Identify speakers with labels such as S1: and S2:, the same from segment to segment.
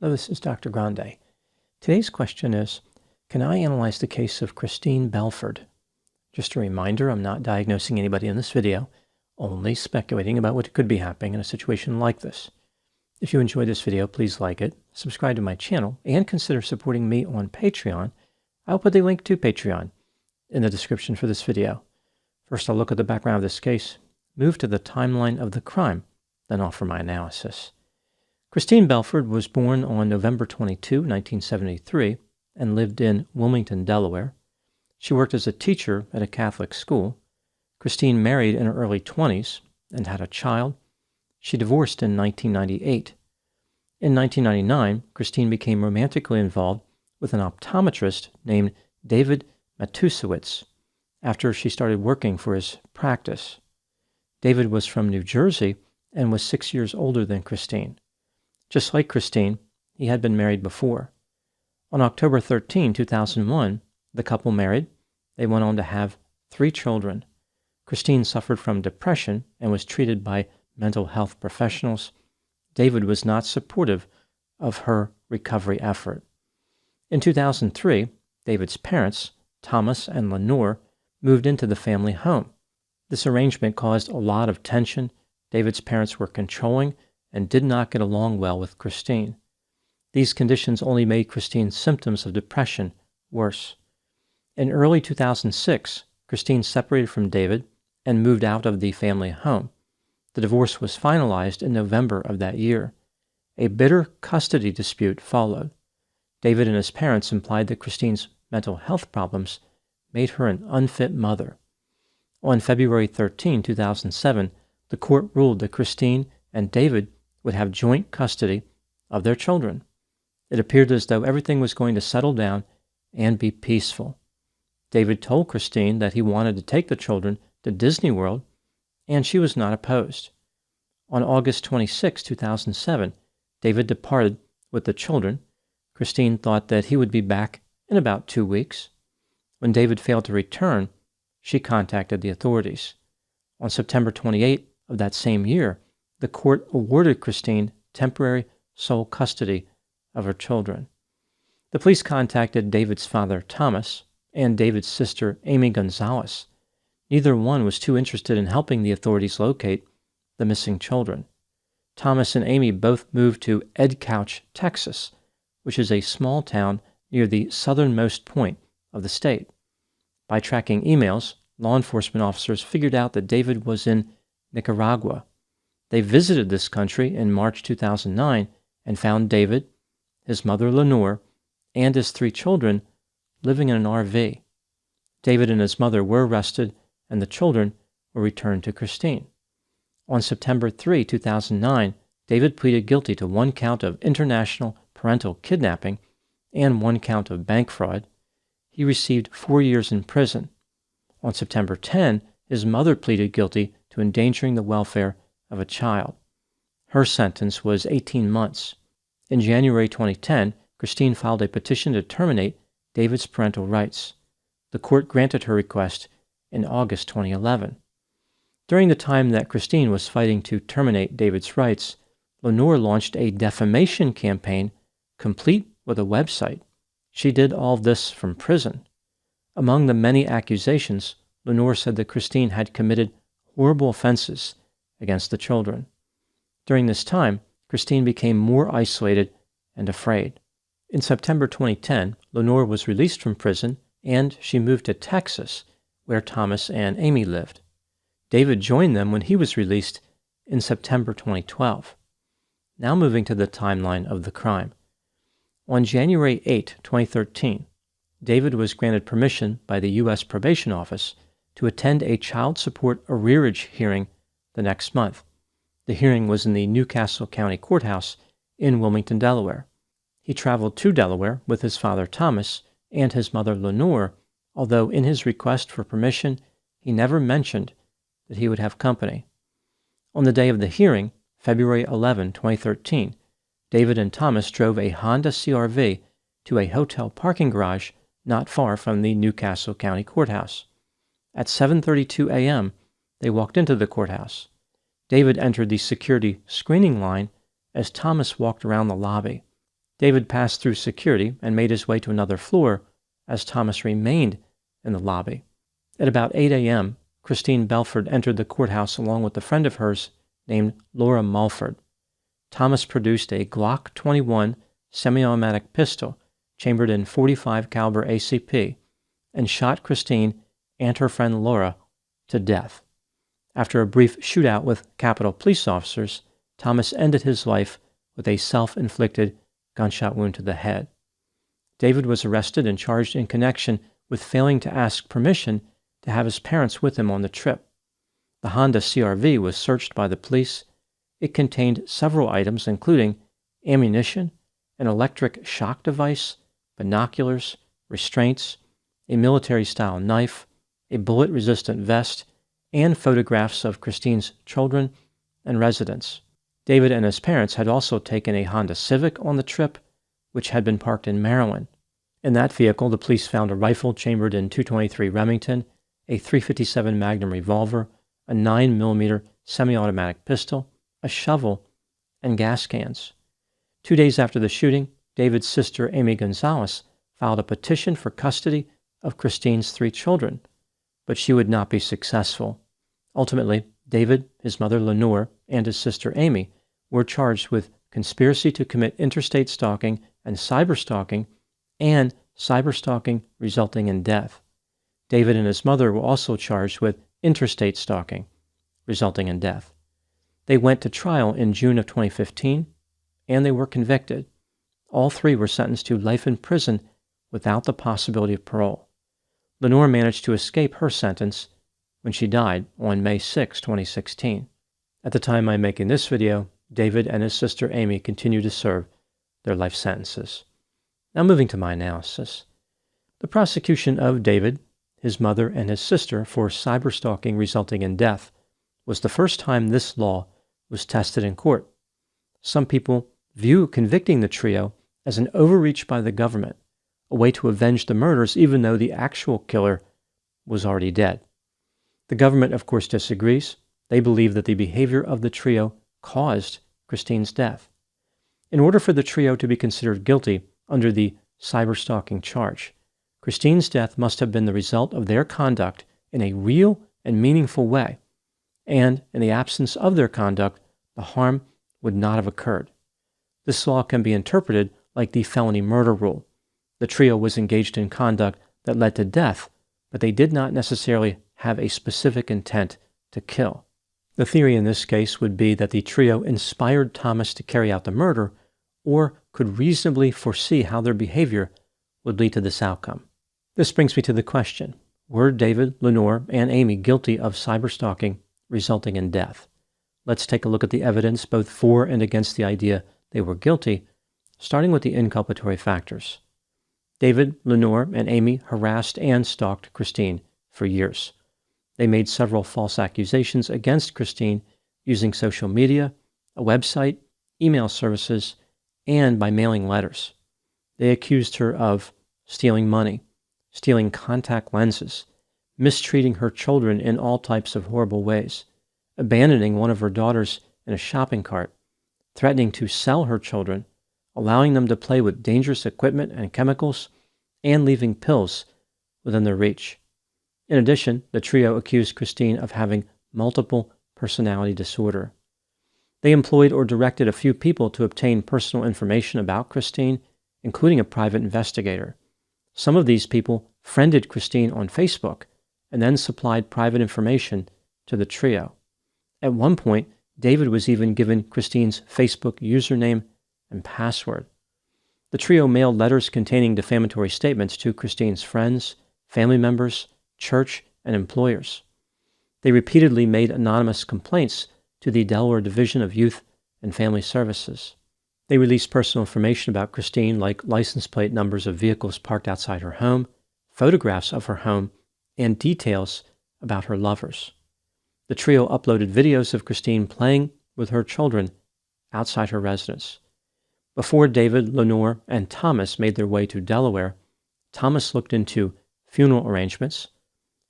S1: Hello, this is Dr. Grande. Today's question is, can I analyze the case of Christine Belford? Just a reminder, I'm not diagnosing anybody in this video, only speculating about what could be happening in a situation like this. If you enjoyed this video, please like it, subscribe to my channel, and consider supporting me on Patreon. I'll put a link to Patreon in the description for this video. First, I'll look at the background of this case, move to the timeline of the crime, then offer my analysis. Christine Belford was born on November 22, 1973, and lived in Wilmington, Delaware. She worked as a teacher at a Catholic school. Christine married in her early 20s and had a child. She divorced in 1998. In 1999, Christine became romantically involved with an optometrist named David Matusewicz after she started working for his practice. David was from New Jersey and was 6 years older than Christine. Just like Christine, he had been married before. On October 13, 2001, the couple married. They went on to have 3 children. Christine suffered from depression and was treated by mental health professionals. David was not supportive of her recovery effort. In 2003, David's parents, Thomas and Lenore, moved into the family home. This arrangement caused a lot of tension. David's parents were controlling and did not get along well with Christine. These conditions only made Christine's symptoms of depression worse. In early 2006, Christine separated from David and moved out of the family home. The divorce was finalized in November of that year. A bitter custody dispute followed. David and his parents implied that Christine's mental health problems made her an unfit mother. On February 13, 2007, the court ruled that Christine and David would have joint custody of their children. It appeared as though everything was going to settle down and be peaceful. David told Christine that he wanted to take the children to Disney World, and she was not opposed. On August 26, 2007, David departed with the children. Christine thought that he would be back in about 2 weeks. When David failed to return, she contacted the authorities. On September 28 of that same year, the court awarded Christine temporary sole custody of her children. The police contacted David's father, Thomas, and David's sister, Amy Gonzalez. Neither one was too interested in helping the authorities locate the missing children. Thomas and Amy both moved to Edcouch, Texas, which is a small town near the southernmost point of the state. By tracking emails, law enforcement officers figured out that David was in Nicaragua. They visited this country in March 2009 and found David, his mother Lenore, and his 3 children living in an RV. David and his mother were arrested, and the children were returned to Christine. On September 3, 2009, David pleaded guilty to 1 count of international parental kidnapping and 1 count of bank fraud. He received 4 years in prison. On September 10, his mother pleaded guilty to endangering the welfare of a child. Her sentence was 18 months. In January 2010, Christine filed a petition to terminate David's parental rights. The court granted her request in August 2011. During the time that Christine was fighting to terminate David's rights, Lenore launched a defamation campaign complete with a website. She did all of this from prison. Among the many accusations, Lenore said that Christine had committed horrible offenses against the children. During this time, Christine became more isolated and afraid. In September 2010, Lenore was released from prison and she moved to Texas, where Thomas and Amy lived. David joined them when he was released in September 2012. Now moving to the timeline of the crime. On January 8, 2013, David was granted permission by the U.S. Probation Office to attend a child support arrearage hearing the next month. The hearing was in the Newcastle County Courthouse in Wilmington, Delaware. He traveled to Delaware with his father Thomas and his mother Lenore, although in his request for permission, he never mentioned that he would have company. On the day of the hearing, February 11, 2013, David and Thomas drove a Honda CR-V to a hotel parking garage not far from the Newcastle County Courthouse. At 7:32 a.m., they walked into the courthouse. David entered the security screening line as Thomas walked around the lobby. David passed through security and made his way to another floor as Thomas remained in the lobby. At about 8 a.m., Christine Belford entered the courthouse along with a friend of hers named Laura Mulford. Thomas produced a Glock 21 semi-automatic pistol chambered in .45 caliber ACP and shot Christine and her friend Laura to death. After a brief shootout with Capitol police officers, Thomas ended his life with a self-inflicted gunshot wound to the head. David was arrested and charged in connection with failing to ask permission to have his parents with him on the trip. The Honda CR-V was searched by the police. It contained several items, including ammunition, an electric shock device, binoculars, restraints, a military-style knife, a bullet-resistant vest, and photographs of Christine's children and residents. David and his parents had also taken a Honda Civic on the trip, which had been parked in Maryland. In that vehicle, the police found a rifle chambered in .223 Remington, a .357 Magnum revolver, a 9mm semi-automatic pistol, a shovel, and gas cans. 2 days after the shooting, David's sister Amy Gonzalez filed a petition for custody of Christine's 3 children, but she would not be successful. Ultimately, David, his mother Lenore, and his sister Amy were charged with conspiracy to commit interstate stalking and cyberstalking, and cyberstalking resulting in death. David and his mother were also charged with interstate stalking, resulting in death. They went to trial in June of 2015, and they were convicted. All 3 were sentenced to life in prison without the possibility of parole. Lenore managed to escape her sentence when she died on May 6, 2016. At the time I'm making this video, David and his sister Amy continue to serve their life sentences. Now moving to my analysis. The prosecution of David, his mother, and his sister for cyberstalking resulting in death was the first time this law was tested in court. Some people view convicting the trio as an overreach by the government, a way to avenge the murders even though the actual killer was already dead. The government, of course, disagrees. They believe that the behavior of the trio caused Christine's death. In order for the trio to be considered guilty under the cyberstalking charge, Christine's death must have been the result of their conduct in a real and meaningful way, and in the absence of their conduct, the harm would not have occurred. This law can be interpreted like the felony murder rule. The trio was engaged in conduct that led to death, but they did not necessarily have a specific intent to kill. The theory in this case would be that the trio inspired Thomas to carry out the murder, or could reasonably foresee how their behavior would lead to this outcome. This brings me to the question, were David, Lenore, and Amy guilty of cyberstalking resulting in death? Let's take a look at the evidence both for and against the idea they were guilty, starting with the inculpatory factors. David, Lenore, and Amy harassed and stalked Christine for years. They made several false accusations against Christine using social media, a website, email services, and by mailing letters. They accused her of stealing money, stealing contact lenses, mistreating her children in all types of horrible ways, abandoning one of her daughters in a shopping cart, threatening to sell her children, allowing them to play with dangerous equipment and chemicals, and leaving pills within their reach. In addition, the trio accused Christine of having multiple personality disorder. They employed or directed a few people to obtain personal information about Christine, including a private investigator. Some of these people friended Christine on Facebook and then supplied private information to the trio. At one point, David was even given Christine's Facebook username and password. The trio mailed letters containing defamatory statements to Christine's friends, family members, church, and employers. They repeatedly made anonymous complaints to the Delaware Division of Youth and Family Services. They released personal information about Christine, like license plate numbers of vehicles parked outside her home, photographs of her home, and details about her lovers. The trio uploaded videos of Christine playing with her children outside her residence. Before David, Lenore, and Thomas made their way to Delaware, Thomas looked into funeral arrangements,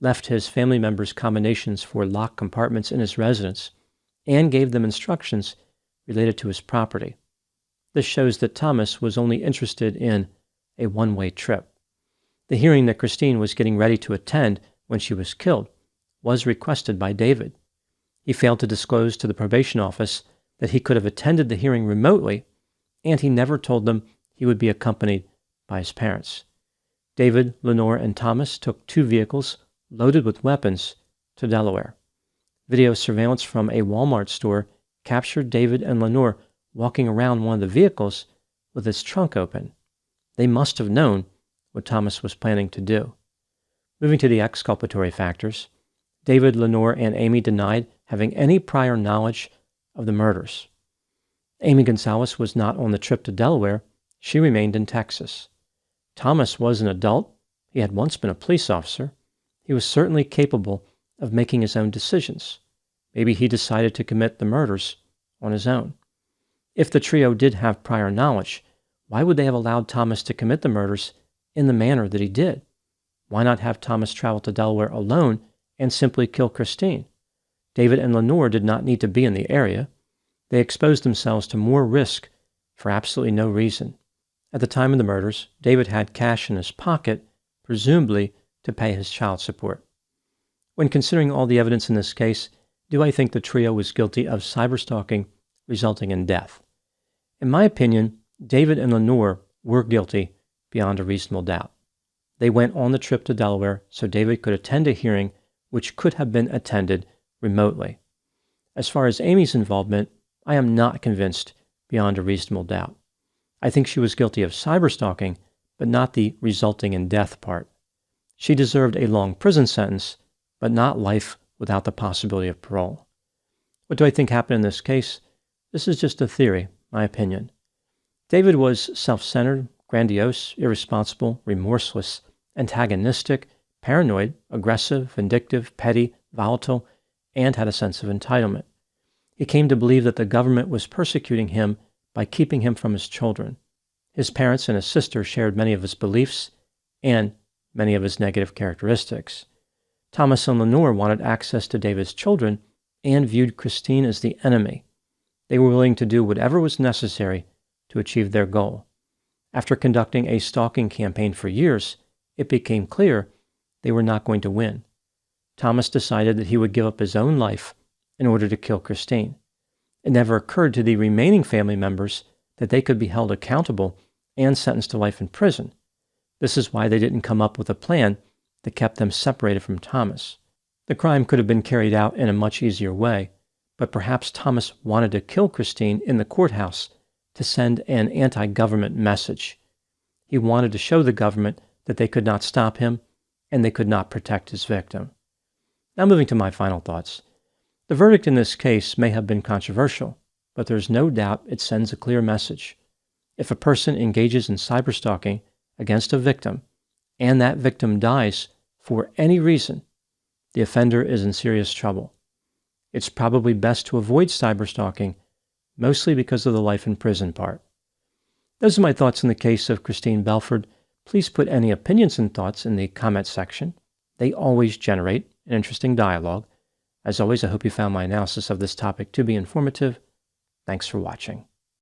S1: left his family members combinations for locked compartments in his residence, and gave them instructions related to his property. This shows that Thomas was only interested in a one-way trip. The hearing that Christine was getting ready to attend when she was killed was requested by David. He failed to disclose to the probation office that he could have attended the hearing remotely, and he never told them he would be accompanied by his parents. David, Lenore, and Thomas took 2 vehicles loaded with weapons to Delaware. Video surveillance from a Walmart store captured David and Lenore walking around one of the vehicles with its trunk open. They must have known what Thomas was planning to do. Moving to the exculpatory factors, David, Lenore, and Amy denied having any prior knowledge of the murders. Amy Gonzalez was not on the trip to Delaware. She remained in Texas. Thomas was an adult. He had once been a police officer. He was certainly capable of making his own decisions. Maybe he decided to commit the murders on his own. If the trio did have prior knowledge, why would they have allowed Thomas to commit the murders in the manner that he did? Why not have Thomas travel to Delaware alone and simply kill Christine? David and Lenore did not need to be in the area. They exposed themselves to more risk for absolutely no reason. At the time of the murders, David had cash in his pocket, presumably to pay his child support. When considering all the evidence in this case, do I think the trio was guilty of cyberstalking resulting in death? In my opinion, David and Lenore were guilty beyond a reasonable doubt. They went on the trip to Delaware so David could attend a hearing which could have been attended remotely. As far as Amy's involvement, I am not convinced beyond a reasonable doubt. I think she was guilty of cyberstalking, but not the resulting in death part. She deserved a long prison sentence, but not life without the possibility of parole. What do I think happened in this case? This is just a theory, my opinion. David was self-centered, grandiose, irresponsible, remorseless, antagonistic, paranoid, aggressive, vindictive, petty, volatile, and had a sense of entitlement. He came to believe that the government was persecuting him by keeping him from his children. His parents and his sister shared many of his beliefs and many of his negative characteristics. Thomas and Lenore wanted access to David's children and viewed Christine as the enemy. They were willing to do whatever was necessary to achieve their goal. After conducting a stalking campaign for years, it became clear they were not going to win. Thomas decided that he would give up his own life in order to kill Christine. It never occurred to the remaining family members that they could be held accountable and sentenced to life in prison. This is why they didn't come up with a plan that kept them separated from Thomas. The crime could have been carried out in a much easier way, but perhaps Thomas wanted to kill Christine in the courthouse to send an anti-government message. He wanted to show the government that they could not stop him and they could not protect his victim. Now moving to my final thoughts. The verdict in this case may have been controversial, but there's no doubt it sends a clear message. If a person engages in cyberstalking against a victim, and that victim dies for any reason, the offender is in serious trouble. It's probably best to avoid cyberstalking, mostly because of the life in prison part. Those are my thoughts in the case of Christine Belford. Please put any opinions and thoughts in the comment section. They always generate an interesting dialogue. As always, I hope you found my analysis of this topic to be informative. Thanks for watching.